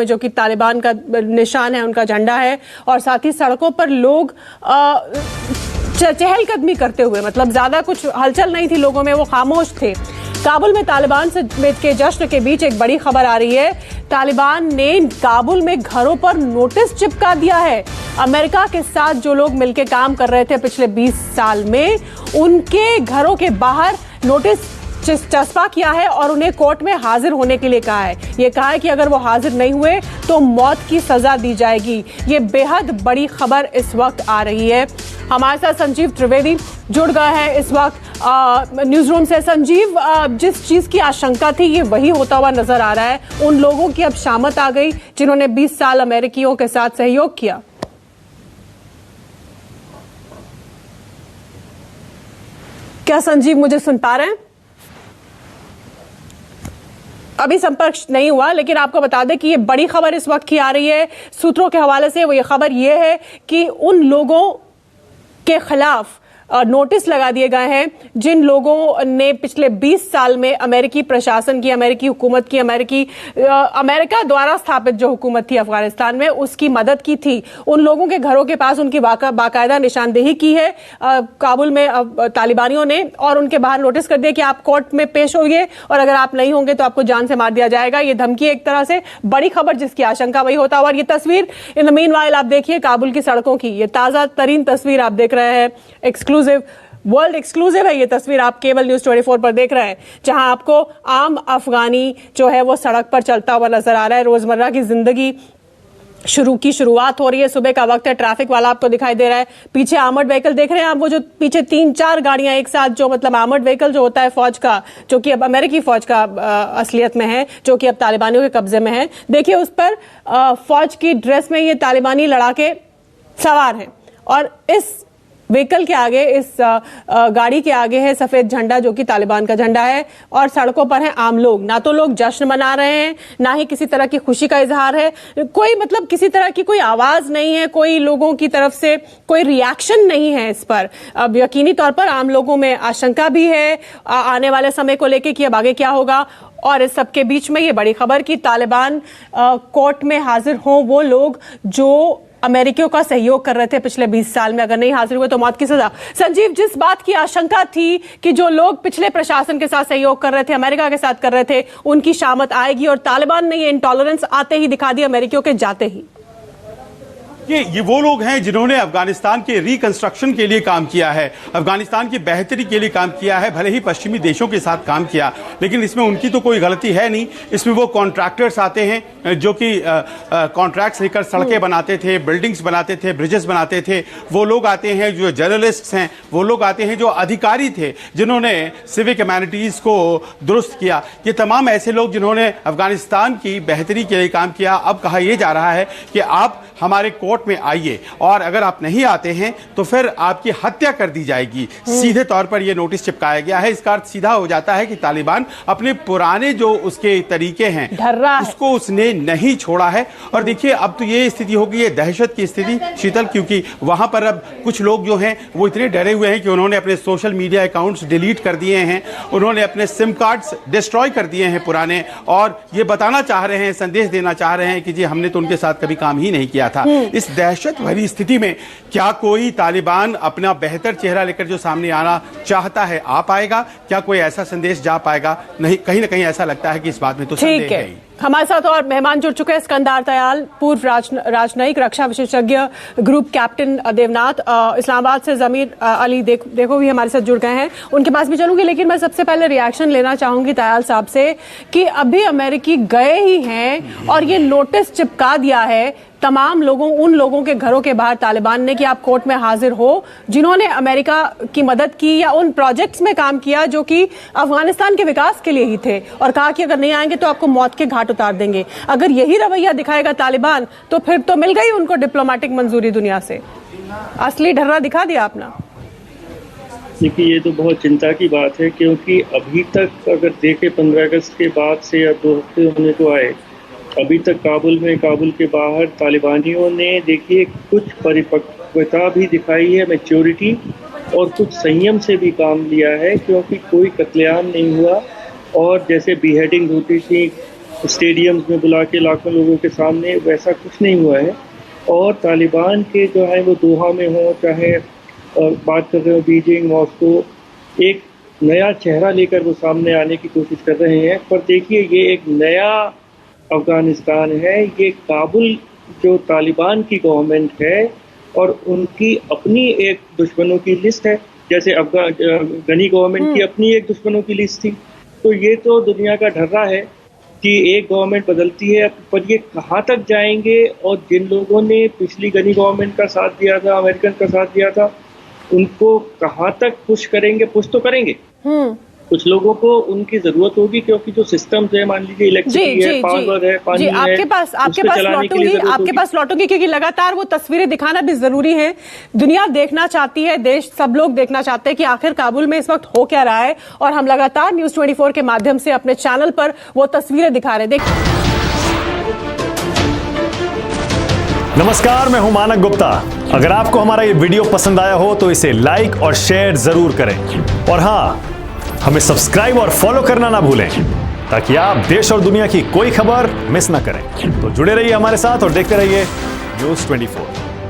में, जो कि तालिबान का निशान है, उनका झंडा है, और साथ ही सड़कों पर लोग चहलकदमी करते हुए, मतलब ज्यादा कुछ हलचल नहीं थी लोगों में, वो खामोश थे। काबुल में तालिबान से के जश्न के बीच एक बड़ी खबर आ रही है। तालिबान ने काबुल में घरों पर नोटिस चिपका दिया है। अमेरिका के साथ जो लोग मिलकर काम कर रहे थे पिछले 20 साल में, उनके घरों के बाहर नोटिस चस्पा किया है और उन्हें कोर्ट में हाजिर होने के लिए कहा है। ये कहा है कि अगर वो हाजिर नहीं हुए तो मौत की सजा दी जाएगी। ये बेहद बड़ी खबर इस वक्त आ रही है। हमारे साथ संजीव त्रिवेदी जुड़ गए हैं इस वक्त न्यूज रूम से। संजीव, जिस चीज की आशंका थी ये वही होता हुआ नजर आ रहा है। उन लोगों की अब शामत आ गई जिन्होंने 20 साल अमेरिकियों के साथ सहयोग किया। क्या संजीव मुझे सुन पा रहे हैं? अभी संपर्क नहीं हुआ, लेकिन आपको बता दें कि ये बड़ी खबर इस वक्त की आ रही है सूत्रों के हवाले से। वो ये खबर ये है कि उन लोगों के खिलाफ नोटिस लगा दिए गए हैं जिन लोगों ने पिछले 20 साल में अमेरिकी प्रशासन की, अमेरिकी हुकूमत की, अमेरिका द्वारा स्थापित जो हुकूमत थी अफगानिस्तान में, उसकी मदद की थी। उन लोगों के घरों के पास उनकी बाकायदा निशानदेही की है काबुल में तालिबानियों ने, और उनके बाहर नोटिस कर दिया कि आप कोर्ट में पेश होइए और अगर आप नहीं होंगे तो आपको जान से मार दिया जाएगा। ये धमकी एक तरह से बड़ी खबर जिसकी आशंका वही होता। और ये तस्वीर इन द मीनवाइल आप देखिए काबुल की सड़कों की, ये ताजा तरीन तस्वीर आप देख रहे हैं। वर्ल्ड एक्सक्लूसिव है ये तस्वीर, आप केवल न्यूज़ 24 पर देख रहे हैं, जहां आपको आम अफगानी जो है वो सड़क पर चलता हुआ नजर आ रहा है। रोजमर्रा की जिंदगी शुरुआत हो रही है। सुबह का वक्त है, ट्रैफिक वाला आपको दिखाई दे रहा है। पीछे आर्मर्ड व्हीकल देख रहे हैं आप, वो जो पीछे 3-4 गाड़ियां एक साथ, जो मतलब आर्मर्ड व्हीकल जो होता है फौज का, जो कि अब अमेरिकी फौज का असलियत में है, जो कि अब तालिबानियों के कब्जे में है। देखिए उस पर फौज की ड्रेस में ये तालिबानी लड़ाके सवार हैं और इस व्हीकल के आगे, इस गाड़ी के आगे है सफेद झंडा जो कि तालिबान का झंडा है, और सड़कों पर हैं आम लोग। ना तो लोग जश्न मना रहे हैं, ना ही किसी तरह की खुशी का इजहार है, कोई मतलब किसी तरह की कोई आवाज नहीं है, कोई लोगों की तरफ से कोई रिएक्शन नहीं है इस पर। अब यकीनी तौर पर आम लोगों में आशंका भी है आने वाले समय को लेकर कि अब आगे क्या होगा। और इस सबके बीच में ये बड़ी खबर कि तालिबान कोर्ट में हाजिर हों वो लोग जो अमेरिकियों का सहयोग कर रहे थे पिछले 20 साल में, अगर नहीं हाजिर हुए तो मौत की सजा। संजीव, जिस बात की आशंका थी कि जो लोग पिछले प्रशासन के साथ सहयोग कर रहे थे, अमेरिका के साथ कर रहे थे, उनकी शामत आएगी, और तालिबान ने ये इंटॉलरेंस आते ही दिखा दी अमेरिकियों के जाते ही। ये वो लोग हैं जिन्होंने अफगानिस्तान के रिकंस्ट्रक्शन के लिए काम किया है, अफगानिस्तान की बेहतरी के लिए काम किया है। भले ही पश्चिमी देशों के साथ काम किया, लेकिन इसमें उनकी तो कोई गलती है नहीं। इसमें वो कॉन्ट्रैक्टर्स आते हैं जो कि कॉन्ट्रैक्ट्स लेकर सड़कें बनाते थे, बिल्डिंग्स बनाते थे, ब्रिजेस बनाते थे। वो लोग आते हैं जो जर्नलिस्ट्स हैं, वो लोग आते हैं जो अधिकारी थे जिन्होंने सिविक एमेनिटीज को दुरुस्त किया। ये तमाम ऐसे लोग जिन्होंने अफगानिस्तान की बेहतरी के लिए काम किया। अब कहा यह जा रहा है कि आप हमारे कोर्ट में आइए, और अगर आप नहीं आते हैं तो फिर आपकी हत्या कर दी जाएगी। सीधे तौर पर यह नोटिस चिपकाया गया है। इसका अर्थ सीधा हो जाता है कि तालिबान अपने पुराने जो उसके तरीके हैं उसको उसने नहीं छोड़ा है। और देखिए अब तो ये स्थिति हो गई है दहशत की स्थिति, शीतल, क्योंकि वहां पर अब कुछ लोग जो हैं वो इतने डरे हुए हैं कि उन्होंने अपने सोशल मीडिया अकाउंट्स डिलीट कर दिए हैं, उन्होंने अपने सिम कार्ड्स डिस्ट्रॉय कर दिए हैं पुराने, और ये बताना चाह रहे हैं, संदेश देना चाह रहे हैं कि जी हमने तो उनके साथ कभी काम ही नहीं किया था। इस दहशत भरी स्थिति में क्या कोई तालिबान अपना बेहतर चेहरा लेकर जो सामने आना चाहता है आ पाएगा? क्या कोई ऐसा संदेश जा पाएगा? नहीं, कहीं ना कहीं ऐसा लगता है कि इस बात में तो संदेह है ही। हमारे साथ और मेहमान जुड़ चुके हैं। स्कंदार दयाल, पूर्व राजनयिक, रक्षा विशेषज्ञ, ग्रुप कैप्टन देवनाथ, इस्लामाबाद से जमीर अली देखो भी हमारे साथ जुड़ गए हैं। उनके पास भी चलूंगी, लेकिन मैं सबसे पहले रिएक्शन लेना चाहूंगी दयाल साहब से कि अभी अमेरिकी गए ही हैं और ये नोटिस चिपका दिया है तमाम लोगों, उन लोगों के घरों के बाहर तालिबान ने कि आप कोर्ट में हाजिर हो जिन्होंने अमेरिका की मदद की या उन प्रोजेक्ट्स में काम किया जो कि अफगानिस्तान के विकास के लिए ही थे, और कहा कि अगर नहीं आएंगे तो आपको मौत के घाट उतार देंगे। अगर यही रवैया दिखाएगा तालिबान तो फिर तो मिल गई उनको डिप्लोमेटिक मंजूरी दुनिया से। असली ढर्रा दिखा दिया आपने। देखिए, ये तो बहुत चिंता की बात है, क्योंकि अभी तक अगर देखें 15 अगस्त के बाद से या 2 हफ्ते होने को आए, अभी तक काबुल के बाहर तालिबानियों ने देखिए कुछ परिपक्वता भी दिखाई है, मैच्योरिटी, और कुछ संयम से भी काम लिया है, क्योंकि कोई कत्लेआम नहीं हुआ। और जैसे बीहेडिंग होती थी, स्टेडियम्स में बुला के लाखों लोगों के सामने, वैसा कुछ नहीं हुआ है। और तालिबान के जो है वो दोहा में हो, चाहे बात कर रहे हो बीजिंग, मॉस्को, एक नया चेहरा लेकर वो सामने आने की कोशिश कर रहे हैं। पर देखिए, ये एक नया अफगानिस्तान है। ये काबुल जो तालिबान की गवर्नमेंट है और उनकी अपनी एक दुश्मनों की लिस्ट है, जैसे गनी गवर्नमेंट की अपनी एक दुश्मनों की लिस्ट थी। तो ये तो दुनिया का ढर्रा है कि एक गवर्नमेंट बदलती है, पर ये कहाँ तक जाएंगे। और जिन लोगों ने पिछली गनी गवर्नमेंट का साथ दिया था, अमेरिकन का साथ दिया था, उनको कहाँ तक पुश करेंगे? पुश तो करेंगे। कुछ लोगों को उनकी जरूरत होगी, क्योंकि जो सिस्टम है, मान लीजिए इलेक्ट्रिसिटी है, पावर है, पानी है, आपके पास लौटूंगी क्योंकि लगातार वो तस्वीरें दिखाना भी जरूरी है। दुनिया देखना चाहती है, देश सब लोग देखना चाहते हैं कि आखिर काबुल में इस वक्त हो क्या रहा है, और हम लगातार न्यूज़ 24 के माध्यम से अपने चैनल पर वो तस्वीरें दिखा रहे हैं। देखिए। नमस्कार, मैं हूं मानक गुप्ता। अगर आपको हमारा ये वीडियो पसंद आया हो तो इसे लाइक और शेयर जरूर करें, और हाँ, हमें सब्सक्राइब और फॉलो करना ना भूलें, ताकि आप देश और दुनिया की कोई खबर मिस ना करें। तो जुड़े रहिए हमारे साथ और देखते रहिए न्यूज़ 24।